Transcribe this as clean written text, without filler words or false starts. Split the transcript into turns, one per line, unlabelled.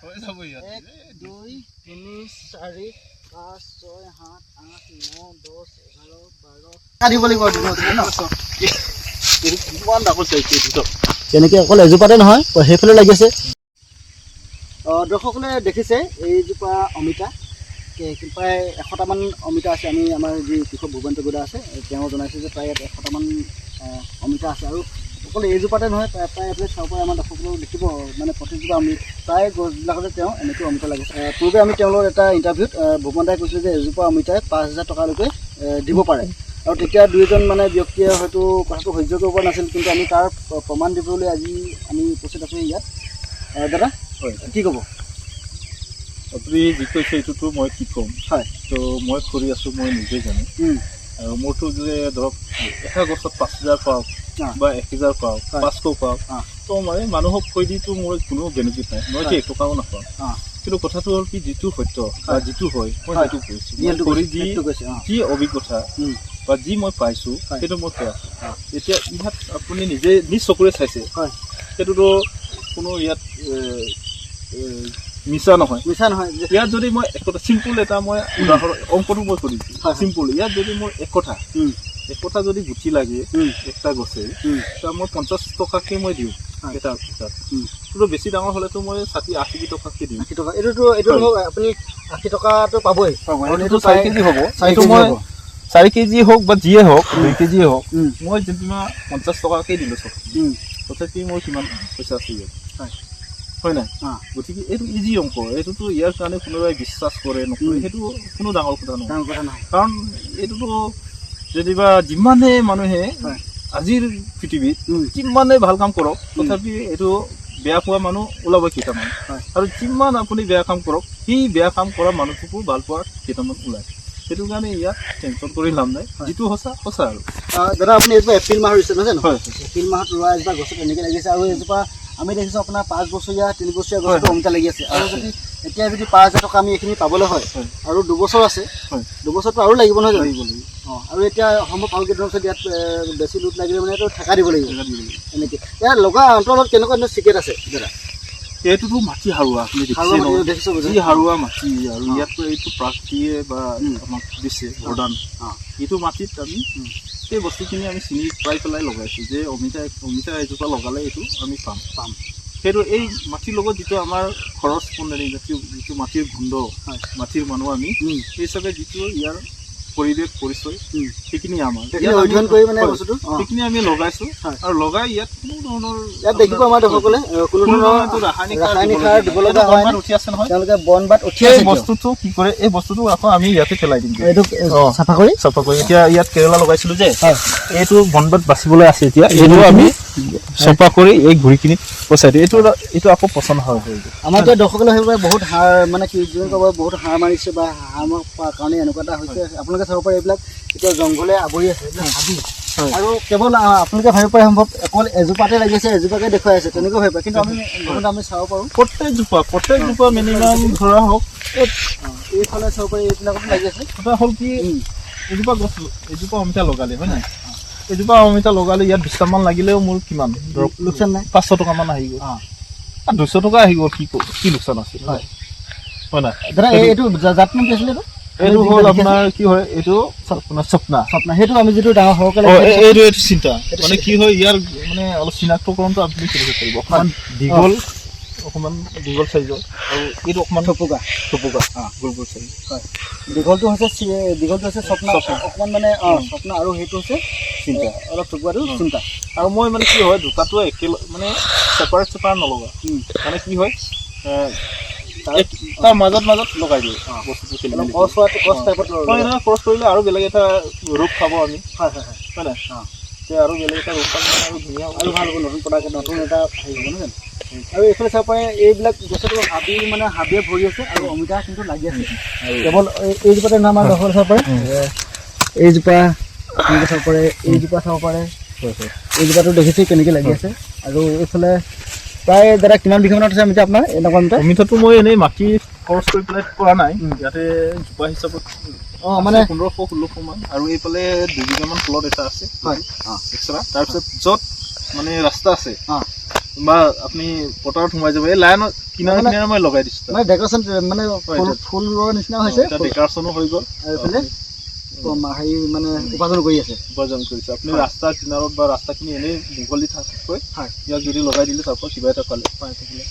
হৈ যাব ইয়াত
1 2 3 4 5 6 7 8 9 10 11 12 কাটিব লাগিব
কিমান ডাঙৰ চাইছে এইটো
তেনেকৈ অকল এজোপাতে নহয় সেইফালে লাগি আছে দৰ্শকসকলে দেখিছে এইজোপা অমিতা প্ৰায় 100টামান অমিতা আছে আমি আমাৰ যি কৃষক ভূপেন্দ্ৰ গোদা আছে তেওঁ জনাইছে যে প্ৰায় 100টামান অমিতা আছে আৰু অকল এইজোপাতে নহয় প্ৰায় এইফালে চাব পাৰে আমাৰ দৰ্শকসকলেও দেখিব মানে প্ৰতিজোপা আমি প্ৰায় গছবিলাকতে তেওঁ এনেকৈ অমিতা লাগিছে পূৰ্বে আমি তেওঁলোকৰ এটা ইণ্টাৰভিউত ভূপেন দাই কৈছিলে যে এজোপা অমিতাই 5,000 টকালৈকে দিব পাৰে আৰু তেতিয়া দুইজন মানে ব্যক্তিয়ে হয়তো কথাটো সহ্য কৰিব পৰা নাছিল কিন্তু আমি তাৰ প্ৰমাণ দিবলৈ আজি আমি উপস্থিত আছোঁ ইয়াত দাদা
হয়
কি ক'ব
আপুনি যি কৈছে এইটোতো মই কি ক'ম
হয়
তো মই কৰি আছোঁ মই নিজে জানো আৰু মোৰতো যে ধৰক এটা গছত 5,000 পাওক বা 1,000 পাওক 500 পাওক তো মই মানুহক কৈ দিতো মোৰ কোনো বেনিফিট নাই মই যে 1 টকাও নাপাওঁ কিন্তু কথাটো হ'ল কি যিটো সত্য বা যিটো হয় মই সেইটো কৈছোঁ কৰি যি অভিজ্ঞতা বা যি মই পাইছোঁ সেইটো মই কৈ আছোঁ এতিয়া ইয়াত আপুনি নিজে নিজ চকুৰে চাইছে সেইটোতো কোনো ইয়াত মিছা নহয় ইয়াত যদি মই একটা চিম্পল এটা মই উদাহৰণ অংকটো মই কৰিছোঁ চিম্পল ইয়াত যদি মোৰ এক কথা যদি গুটি লাগে একটা গছে তাৰ মই 50 টকাকে মই দিওঁ এটা কিন্তু বেছি ডাঙৰ হ'লেতো মই 60-80 টকাকে দিওঁ
80 টকা এইটো আপুনি 80 টকাটো পাবই
এইটো 4 কেজি হ'ব এইটো মই 4 কেজি হোক বা যিয়ে হোক 2 কেজি হোক মই যেনিবা 50 টকাকে দিলোঁ চব তথাপি মোৰ কিমান পইচা আছে ইয়াত হয় নাই গতিকে এইটো ইজি অংক এইটোতো ইয়াৰ কাৰণে কোনোবাই বিশ্বাস কৰে নকৰে সেইটো কোনো ডাঙৰ কথা নহয় কাৰণ এইটোতো যেনিবা যিমানে মানুহে আজিৰ পৃথিৱীত কিমানে ভাল কাম কৰক তথাপি এইটো বেয়া পোৱা মানুহ ওলাব কেইটামান আৰু যিমান আপুনি বেয়া কাম কৰক সেই বেয়া কাম কৰা মানুহটোকো ভাল পোৱা কেইটামান ওলায় সেইটো কাৰণে ইয়াত টেনশ্যন কৰি লাভ নাই যিটো সঁচা আৰু
দাদা আপুনি এইজোপা এপ্ৰিল মাহৰ ৰুইছে নহয় জানো এপ্ৰিল মাহত ৰোৱা এজোপা গছত এনেকৈ লাগিছে আৰু এইজোপা আমি দেখিছোঁ আপোনাৰ 5 বছৰীয়া 3 বছৰীয়া গছটো অমিতা লাগি আছে আৰু যদি এতিয়া যদি 5,000 টকা আমি এইখিনি পাবলৈ হয় আৰু 2 বছৰ আছে 2 বছৰটো আৰু লাগিব নহয় জানো আৰু এতিয়া সম্ভৱ ভালকৈ ধৰক ইয়াত বেছি লোট লাগিলে মানে এইটো ঠেকা দিব লাগিব এনেকৈ ইয়াত লগা অন্তৰত কেনেকুৱা ধৰণৰ চিকেট আছে দাদা
এইটোতো মাটি হাৰুৱা আপুনি দেখিছে যি হাৰুৱা মাটি আৰু ইয়াততো এইটো প্ৰাকৃতিয়ে বা আমাক দিছে বৰদান এইটো মাটিত আমি সেই বস্তুখিনি আমি চিনি পাই পেলাই লগাইছোঁ যে অমিতা এজোপা লগালে এইটো আমি পাম সেইটো এই মাটিৰ লগত যিটো আমাৰ খৰচ পনেৰি যিটো মাটিৰ গোন্ধ মাটিৰ মানুহ আমি সেই হিচাপে যিটো ইয়াৰ পৰিৱেশ পৰিচয় সেইখিনি আমাৰ
অধ্যয়ন কৰি মানে বস্তুটো
সেইখিনি আমি লগাইছোঁ আৰু লগাই ইয়াত কোনো ধৰণৰ
ইয়াত দেখিব আমাৰ দৰ্শকসকলে কোনো ধৰণৰ ৰাসায়নিক সাৰ দিব লগা হয়
উঠি আছে নহয়
তেওঁলোকে বন বাট উঠি আছে
বস্তুটো কি কৰে এই বস্তুটো আকৌ আমি ইয়াতে পেলাই দিম
এইটো চাফা কৰি এতিয়া
ইয়াত কেৰেলা লগাইছিলোঁ যে এইটো বন বাট বাচিবলৈ আছে এতিয়া এইটো আমি চাফা কৰি এই ঘূৰিখিনিত পচাই দিওঁ এইটো আকৌ পচন্দ হয়
আমাৰ এতিয়া দৰ্শকসকলে সেইবাবে বহুত সাৰ মানে কি বহুত সাৰ মাৰিছে বা সাৰ কাৰণে এনেকুৱা এটা হৈছে আপোনালোকে চাব পাৰে এইবিলাক এতিয়া জংঘলে আৱৰি আছে এইবিলাক হাবি আৰু কেৱল আপোনালোকে ভাবিব পাৰে সম্ভৱ অকল এজোপাতে লাগি আছে এজোপাকে দেখুৱাই আছে তেনেকৈ ভাবিব কিন্তু আমি চাব পাৰোঁ
প্ৰত্যেকজোপা মিনিমাম ধৰা হওক
এইফালে চাব পাৰি এইবিলাকতো লাগি আছে
কথা হ'ল কি এজোপা অমিতা লগালে হয় নাই এজোপা অমিতা লগালে ইয়াত 20টামান লাগিলেও মোৰ কিমান ধৰক
লোকচান নাই
500 টকামান আহি গ'ল 200 টকা আহি গ'ল কি লোকচান আছে হয় নাই
দাদা এইটো জাতটো কি আছিলে
এইটো হ'ল আপোনাৰ কি হয় এইটো আপোনাৰ স্বপ্না
সেইটো আমি যিটো ডাঙৰ সৰহকৈ
এইটো চিন্তা মানে কি হয় ইয়াৰ মানে অলপ চিনাক্তকৰণটো আপুনি কৰিব পাৰিব অকণমান দীঘল চাইজৰ আৰু এইটো অকণমান থপকা গোল চাইজ
হয় দীঘলটো হৈছে স্বপ্না অকণমান মানে স্বপ্না আৰু সেইটো হৈছে চিন্তা অলপ থপকাটো চিন্তা
আৰু মই মানে কি হয় দুটাটো মানে চেপাৰেট নলগা মানে কি হয় তাৰ মাজত লগাই দিওঁ বস্তুটো ক্ৰছ কৰিলে আৰু বেলেগ এটা ৰূপ পাব আমি হয় নাই আৰু বেলেগ এটা ৰূপ পাব আৰু ধুনীয়া
আৰু ভাল হ'ব নতুন প্ৰডাক্ট নতুন এটা হেৰি হ'ব নহয় জানো আৰু এইফালে চাব পাৰে এইবিলাক গছতো হাবিয়ে ভৰি আছে আৰু অমিতা কিন্তু লাগি আছে কেৱল এইজোপাতে নাম আমাৰ দখল চাব পাৰে এইজোপা চাব পাৰে এইজোপা চাব পাৰে এইজোপাটো দেখিছে কেনেকৈ লাগি আছে আৰু এইফালে প্ৰায় দাদা কিমান বিঘামানত আছে অমিতা আপোনাৰ এনেকুৱা
অমিতাটো মই এনেই মাটি খৰচ কৰি পেলাই কৰা নাই ইয়াতে জোপা হিচাপত মানে 1500-1600 মান আৰু এইফালে 2 বিঘামান প্লট এটা আছে হয় এক্সট্ৰা তাৰপিছত য'ত মানে ৰাস্তা আছে বা আপুনি পথাৰত সোমাই যাব এই লাইনৰ কিনাৰে কিনাৰে মই লগাই দিছোঁ
মানে ডেকৰেশ্যন মানে ফুলৰ নিচিনা হৈছে
ডেকৰেশ্যনো হৈ গ'ল
আৰু এইফালে হেৰি মানে উপাৰ্জন কৰি আছে
উপাৰ্জন কৰিছে আপুনি ৰাস্তাৰ কিনাৰত বা ৰাস্তাখিনি এনেই মুকলি থাকাতকৈ ইয়াক যদি লগাই দিলে তাৰ পৰা কিবা এটা পালে পাই থাকিলে